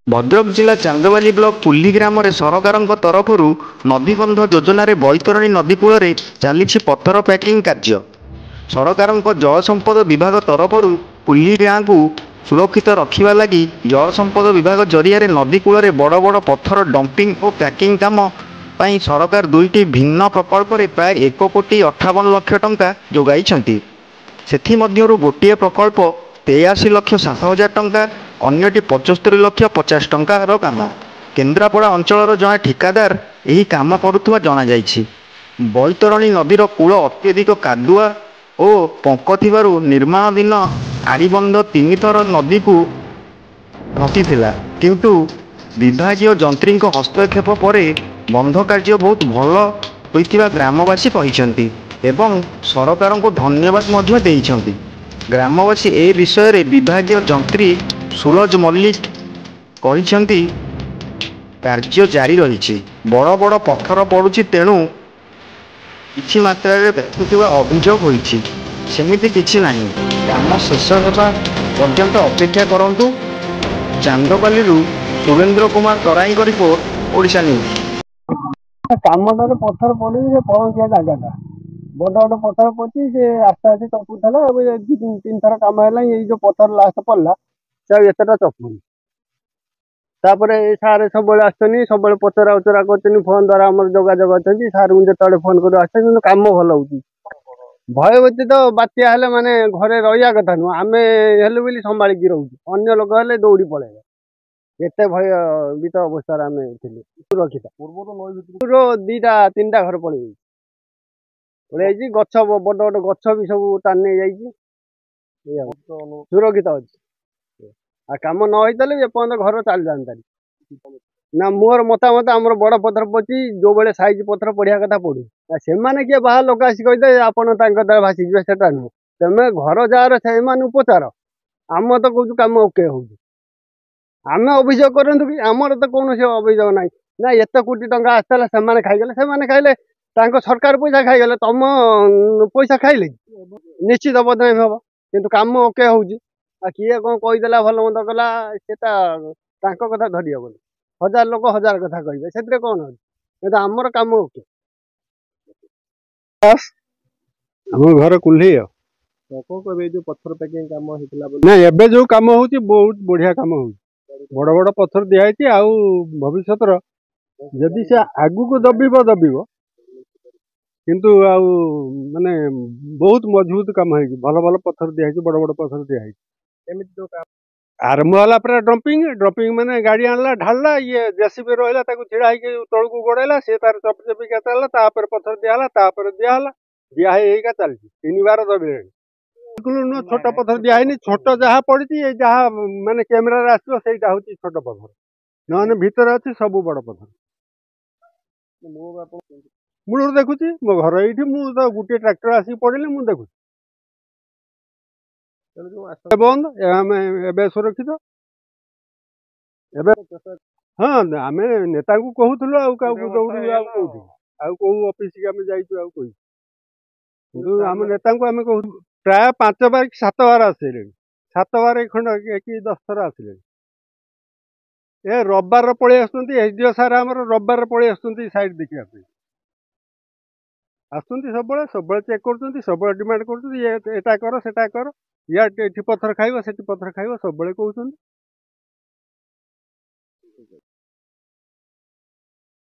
ଭଦ୍ରକ ଜିଲ୍ଲା ଚାନ୍ଦବାଲି ବ୍ଲକ ପୁଲି ଗ୍ରାମରେ ସରକାରଙ୍କ ତରଫରୁ ନଦୀବନ୍ଧ ଯୋଜନାରେ ବୈତରଣୀ ନଦୀ କୂଳରେ ଚାଲିଛି ପଥର ପ୍ୟାକିଂ କାର୍ଯ୍ୟ। ସରକାରଙ୍କ ଜଳସମ୍ପଦ ବିଭାଗ ତରଫରୁ ପୁଲି ଗାଁକୁ ସୁରକ୍ଷିତ ରଖିବା ଲାଗି ଜଳସମ୍ପଦ ବିଭାଗ ଜରିଆରେ ନଦୀ କୂଳରେ ବଡ଼ ବଡ଼ ପଥର ଡମ୍ପିଂ ଓ ପ୍ୟାକିଂ କାମ ପାଇଁ ସରକାର ଦୁଇଟି ଭିନ୍ନ ପ୍ରକଳ୍ପରେ ପ୍ରାୟ 1,58,00,000 ଟଙ୍କା ଯୋଗାଇଛନ୍ତି। ସେଥିମଧ୍ୟରୁ ଗୋଟିଏ ପ୍ରକଳ୍ପ 83,07,000 ଟଙ୍କା, ଅନ୍ୟଟି 75,50,00 ଟଙ୍କାର କାମ। କେନ୍ଦ୍ରାପଡ଼ା ଅଞ୍ଚଳର ଜଣେ ଠିକାଦାର ଏହି କାମ କରୁଥିବା ଜଣାଯାଇଛି। ବୈତରଣୀ ନଦୀର କୂଳ ଅତ୍ୟଧିକ କାଦୁଆ ଓ ପଙ୍କ ଥିବାରୁ ନିର୍ମାଣ ଦିନ ଆଡ଼ିବନ୍ଧ 3 ଥର ନଦୀକୁ ଧସିଥିଲା, କିନ୍ତୁ ବିଭାଗୀୟ ଯନ୍ତ୍ରୀଙ୍କ ହସ୍ତକ୍ଷେପ ପରେ ବନ୍ଧ କାର୍ଯ୍ୟ ବହୁତ ଭଲ ହୋଇଥିବା ଗ୍ରାମବାସୀ କହିଛନ୍ତି ଏବଂ ସରକାରଙ୍କୁ ଧନ୍ୟବାଦ ମଧ୍ୟ ଦେଇଛନ୍ତି। ଗ୍ରାମବାସୀ ଏ ବିଷୟରେ ବିଭାଗୀୟ ଯନ୍ତ୍ରୀ ସୁରଜ ମଲ୍ଲିକ କହିଛନ୍ତି, କାର୍ଯ୍ୟ ଜାରି ରହିଛି। ବଡ଼ ବଡ଼ ପଥର ପଡ଼ୁଛି, ତେଣୁ କିଛି ମାତ୍ରାରେ ବ୍ୟର୍ଥଥିବା ଅଭିଯୋଗ ହୋଇଛି। ସେମିତି କିଛି ନାହିଁ, କାମ ଶେଷ ହେବା ପର୍ଯ୍ୟନ୍ତ ଅପେକ୍ଷା କରନ୍ତୁ। ଚାନ୍ଦବାଲିରୁ ସୁରେନ୍ଦ୍ର କୁମାର ତରାଇଙ୍କ ରିପୋର୍ଟ, ଓଡ଼ିଶା ନ୍ୟୁଜ୍। କାମଟାରେ ପଥର ପଡ଼ିକି ସେ ପହଞ୍ଚିବା ଜାଗାଟା ବଡ଼ ବଡ଼ ପଥର ପଡ଼ିଛି। ସେ ଆସ୍ତେ ଆସ୍ତେ ଚପୁଥିଲା। ଏବେ 2-3 ଥର କାମ ହେଲା, ଏଇ ଯେଉଁ ପଥର ଲାଷ୍ଟ ପଡ଼ିଲା ସେ ଆଉ ଏତେଟା ଚପୁନି। ତାପରେ ଏ ସାର୍ ସବୁବେଳେ ଆସୁଛନ୍ତି, ସବୁବେଳେ ପଚରା ଉଚରା କରୁଛନ୍ତି, ଫୋନ୍ ଦ୍ୱାରା ଆମର ଯୋଗାଯୋଗ ଅଛନ୍ତି। ସାର୍ଙ୍କୁ ଯେତେବେଳେ ଫୋନ୍ କରି ଆସୁଛନ୍ତି, କିନ୍ତୁ କାମ ଭଲ ହେଉଛି। ଭୟଭୀତ ବାତ୍ୟା ହେଲେ ମାନେ ଘରେ ରହିବା କଥା ନୁହଁ, ଆମେ ହେଲୁ ବୋଲି ସମ୍ଭାଳିକି ରହୁଛୁ। ଅନ୍ୟ ଲୋକ ହେଲେ ଦୌଡ଼ି ପଳେଇବେ। ଏତେ ଭୟଭୀତ ଅବସ୍ଥାରେ ଆମେ ଥିଲୁ। ସୁରକ୍ଷିତ ପୂର୍ବରୁ 2-3ଟା ଘର ପଳେଇଯାଇଛି। ଗଛ ବଡ଼ ବଡ଼ ଗଛ ବି ସବୁ ଟାଣି ନେଇଯାଇଛି। ସୁରକ୍ଷିତ ଅଛି। ଆଉ କାମ ନ ହେଇଥିଲେ ଏପର୍ଯ୍ୟନ୍ତ ଘର ଚାଲିଯାଆନ୍ତାନି। ନା, ମୋର ମତାମତ ଆମର ବଡ଼ ପଥର ପଡ଼ିଛି, ଯେଉଁବେଳେ ସାଇଜ୍ ପଥର ପଡ଼ିବା କଥା ପଡ଼ୁ। ସେମାନେ କିଏ ବାହାର ଲୋକ ଆସି କହିଦେ ଆପଣ ତାଙ୍କ ଦ୍ୱାରା ଭାସିଯିବେ, ସେଟା ନୁହଁ। ତମେ ଘର ଯାହାର ସେମାନଙ୍କୁ ପଚାର। ଆମେ ତ କହୁଛୁ କାମ ଓକେ ହେଉଛି। ଆମେ ଅଭିଯୋଗ କରନ୍ତୁ କି? ଆମର ତ କୌଣସି ଅଭିଯୋଗ ନାହିଁ। ନା, ଏତେ କୋଟି ଟଙ୍କା ଆସିଥିଲା, ସେମାନେ ଖାଇଗଲେ। ସେମାନେ ଖାଇଲେ, ତାଙ୍କ ସରକାର ପଇସା ଖାଇଗଲେ, ତମ ପଇସା ଖାଇଲେ କି? ନିଶ୍ଚିତ ବଦନାମ ହେବ। କିନ୍ତୁ କାମ ଓକେ ହେଉଛି। ଆଉ କିଏ କ'ଣ କହିଦେଲା, ଭଲ ମନ୍ଦ କଲା, ସେଟା ତାଙ୍କ କଥା ଧରି ହେବନି। 1000 ଲୋକ 1000 କଥା କହିବେ, ସେଥିରେ କ'ଣ ଅଛି? କିନ୍ତୁ ଆମର କାମ ଓକେ। ଆମ ଘର କୁଲ୍ହି। ନା, ଏବେ ଯୋଉ କାମ ହଉଛି ବହୁତ ବଢିଆ କାମ ହଉଛି। ବଡ଼ ବଡ଼ ପଥର ଦିଆହେଇଛି। ଆଉ ଭବିଷ୍ୟତର ଯଦି ସେ ଆଗକୁ ଦବିବ, କିନ୍ତୁ ଆଉ ମାନେ ବହୁତ ମଜବୁତ କାମ ହେଇଛି। ଭଲ ଭଲ ପଥର ଦିଆହେଇଛି, ବଡ଼ ବଡ଼ ପଥର ଦିଆହେଇଛି। ଆରମ୍ଭ ହେଲା ପୁରା ଡ୍ରପିଂ ମାନେ ଗାଡ଼ି ଆଣିଲା, ଢାଳିଲା, ଇଏ ଜେସିବି ରହିଲା, ତାକୁ ଛିଡ଼ା ହେଇକି ତଳକୁ ଗୋଡ଼େଇଲା, ସେ ତାର ଚପି ଚପିକା ଚାଲିଲା। ତାପରେ ପଥର ଦିଆହେଲା, ତାପରେ ଦିଆ ହେଇକା ଚାଲିଛି। 3 ବାର ଦବିଲେଣି। ଛୋଟ ପଥର ଦିଆହେଇନି। ଛୋଟ ଯାହା ପଡ଼ିଛି, ଏଇ ଯାହା ମାନେ କ୍ୟାମେରାରେ ଆସିବ ସେଇଟା ହଉଛି ଛୋଟ ପଥର। ନହେଲେ ଭିତରେ ଅଛି ସବୁ ବଡ଼ ପଥର। ମୂଳରୁ ଦେଖୁଛି, ମୋ ଘର ଏଇଠି। ମୁଁ ତ ଗୋଟିଏ ଟ୍ରାକ୍ଟର ଆସିକି ପଡ଼ିଲେ ମୁଁ ଦେଖୁଛି। ବନ୍ଦ, ଆମେ ଏବେ ସୁରକ୍ଷିତ। ଏବେ ହଁ, ଆମେ ନେତାଙ୍କୁ କହୁଥିଲୁ, ଆଉ କାହାକୁ ଦୌଡ଼ୁ, ଆଉ କୋଉଠି, ଆଉ କୋଉ ଅଫିସକି ଆମେ ଯାଇଛୁ ଆଉ କହିଛୁ। କିନ୍ତୁ ଆମ ନେତାଙ୍କୁ ଆମେ କହୁଛୁ। ପ୍ରାୟ 5 ବାର କି 7 ବାର ଆସିଲେଣି। 7 ବାର ଖଣ୍ଡ କି 10 ଥର ଆସିଲେଣି। ଏ ରବିବାର ପଳେଇ ଆସୁଛନ୍ତି। SDO ସାର୍ ଆମର ରବିବାର ପଳେଇ ଆସୁଛନ୍ତି ସାଇଟ୍ ଦେଖିବା ପାଇଁ। ଆସୁଛନ୍ତି, ସବୁବେଳେ ଚେକ୍ କରୁଛନ୍ତି, ସବୁବେଳେ ଡିମାଣ୍ଡ କରୁଛନ୍ତି, ଏଟା କର ସେଟା କର, ଏଠି ପଥର ଖାଇବ, ସେଠି ପଥର ଖାଇବ, ସବୁବେଳେ କହୁଛନ୍ତି।